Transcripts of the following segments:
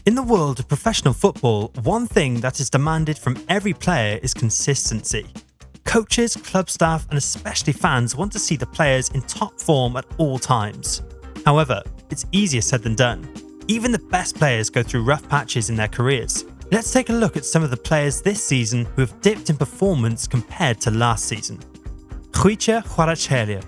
In the world of professional football, one thing that is demanded from every player is consistency. Coaches, club staff, and especially fans want to see the players in top form at all times. However, it's easier said than done. Even the best players go through rough patches in their careers. Let's take a look at some of the players this season who have dipped in performance compared to last season. Khvicha Kvaratskhelia.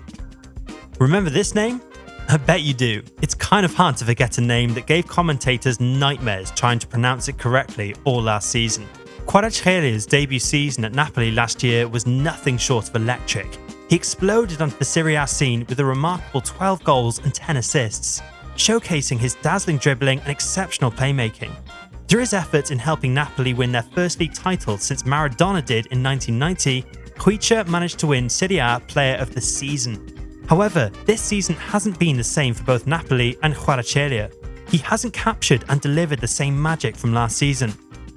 Remember this name? I bet you do. It's kind of hard to forget a name that gave commentators nightmares trying to pronounce it correctly all last season. Kvaratskhelia's debut season at Napoli last year was nothing short of electric. He exploded onto the Serie A scene with a remarkable 12 goals and 10 assists, showcasing his dazzling dribbling and exceptional playmaking. Through his efforts in helping Napoli win their first league title since Maradona did in 1990, Khvicha managed to win Serie A Player of the Season. However, this season hasn't been the same for both Napoli and Kvaratskhelia. He hasn't captured and delivered the same magic from last season.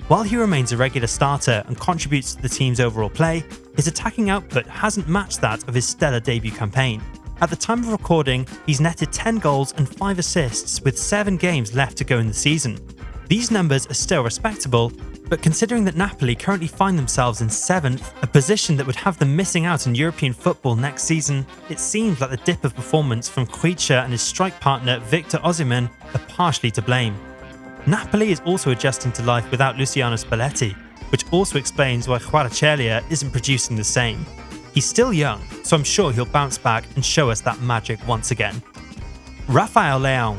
While he remains a regular starter and contributes to the team's overall play, his attacking output hasn't matched that of his stellar debut campaign. At the time of recording, he's netted 10 goals and 5 assists with 7 games left to go in the season. These numbers are still respectable, but considering that Napoli currently find themselves in 7th, a position that would have them missing out on European football next season, it seems like the dip of performance from Khvicha and his strike partner Victor Osimhen are partially to blame. Napoli is also adjusting to life without Luciano Spalletti, which also explains why Kvaratskhelia isn't producing the same. He's still young, so I'm sure he'll bounce back and show us that magic once again. Rafael Leão.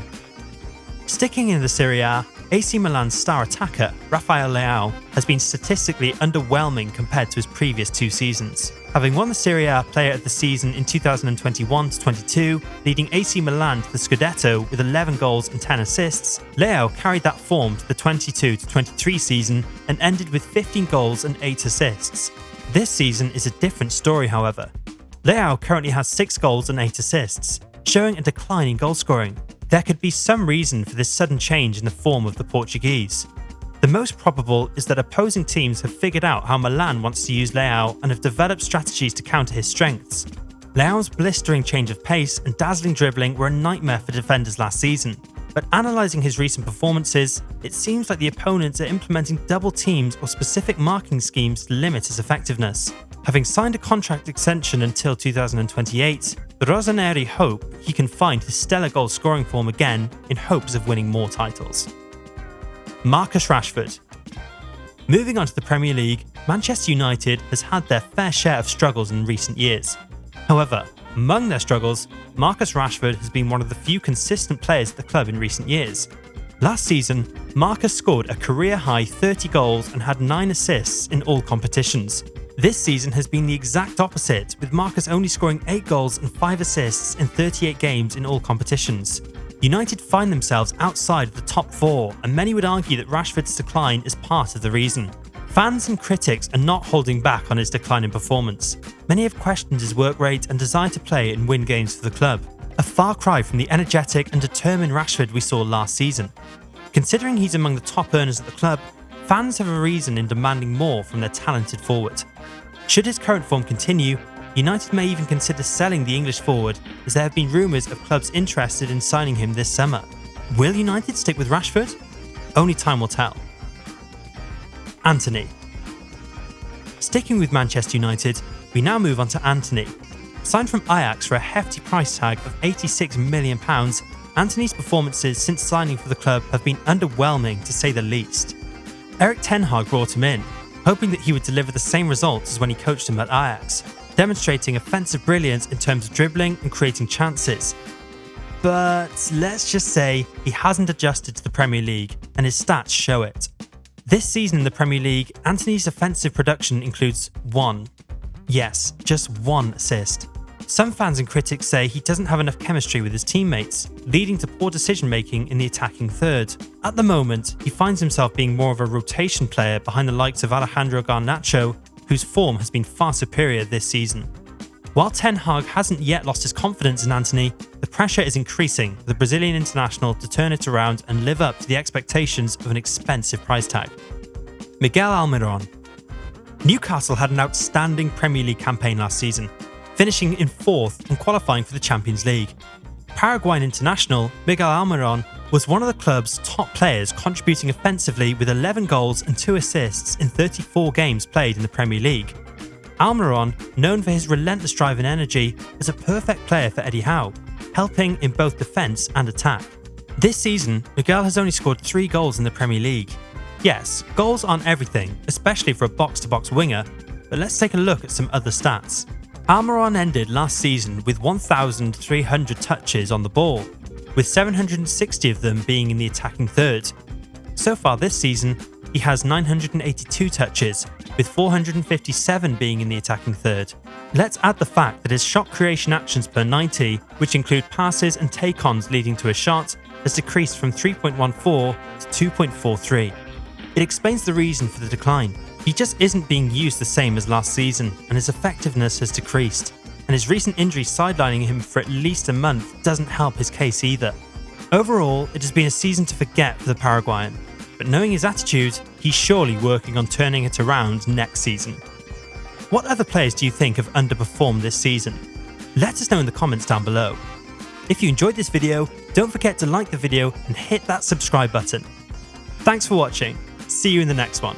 Sticking in the Serie A, AC Milan's star attacker, Rafael Leão, has been statistically underwhelming compared to his previous 2 seasons. Having won the Serie A Player of the Season in 2021-22, leading AC Milan to the Scudetto with 11 goals and 10 assists, Leão carried that form to the 22-23 season and ended with 15 goals and 8 assists. This season is a different story, however. Leão currently has 6 goals and 8 assists, showing a decline in goalscoring. There could be some reason for this sudden change in the form of the Portuguese. The most probable is that opposing teams have figured out how Milan wants to use Leão and have developed strategies to counter his strengths. Leão's blistering change of pace and dazzling dribbling were a nightmare for defenders last season, but analysing his recent performances, it seems like the opponents are implementing double teams or specific marking schemes to limit his effectiveness. Having signed a contract extension until 2028, the Rossoneri hope he can find his stellar goal scoring form again in hopes of winning more titles. Marcus Rashford. Moving on to the Premier League, Manchester United has had their fair share of struggles in recent years. However, among their struggles, Marcus Rashford has been one of the few consistent players at the club in recent years. Last season, Marcus scored a career-high 30 goals and had 9 assists in all competitions. This season has been the exact opposite, with Marcus only scoring 8 goals and 5 assists in 38 games in all competitions. United find themselves outside of the top 4, and many would argue that Rashford's decline is part of the reason. Fans and critics are not holding back on his decline in performance. Many have questioned his work rate and desire to play and win games for the club, a far cry from the energetic and determined Rashford we saw last season. Considering he's among the top earners at the club, fans have a reason in demanding more from their talented forward. Should his current form continue, United may even consider selling the English forward, as there have been rumours of clubs interested in signing him this summer. Will United stick with Rashford? Only time will tell. Antony. Sticking with Manchester United, we now move on to Antony. Signed from Ajax for a hefty price tag of £86 million, Antony's performances since signing for the club have been underwhelming to say the least. Erik ten Hag brought him in, hoping that he would deliver the same results as when he coached him at Ajax, demonstrating offensive brilliance in terms of dribbling and creating chances. But let's just say he hasn't adjusted to the Premier League, and his stats show it. This season in the Premier League, Antony's offensive production includes 1. Yes, just 1 assist. Some fans and critics say he doesn't have enough chemistry with his teammates, leading to poor decision-making in the attacking third. At the moment, he finds himself being more of a rotation player behind the likes of Alejandro Garnacho, whose form has been far superior this season. While Ten Hag hasn't yet lost his confidence in Antony, the pressure is increasing for the Brazilian international to turn it around and live up to the expectations of an expensive price tag. Miguel Almiron. Newcastle had an outstanding Premier League campaign last season, finishing in 4th and qualifying for the Champions League. Paraguayan international Miguel Almiron was one of the club's top players, contributing offensively with 11 goals and 2 assists in 34 games played in the Premier League. Almiron, known for his relentless drive and energy, was a perfect player for Eddie Howe, helping in both defence and attack. This season, Miguel has only scored 3 goals in the Premier League. Yes, goals aren't everything, especially for a box-to-box winger, but let's take a look at some other stats. Almiron ended last season with 1,300 touches on the ball, with 760 of them being in the attacking third. So far this season, he has 982 touches, with 457 being in the attacking third. Let's add the fact that his shot creation actions per 90, which include passes and take-ons leading to a shot, has decreased from 3.14 to 2.43. It explains the reason for the decline. He just isn't being used the same as last season, and his effectiveness has decreased. And his recent injury sidelining him for at least a month doesn't help his case either. Overall, it has been a season to forget for the Paraguayan, but knowing his attitude, he's surely working on turning it around next season. What other players do you think have underperformed this season? Let us know in the comments down below. If you enjoyed this video, don't forget to like the video and hit that subscribe button. Thanks for watching. See you in the next one.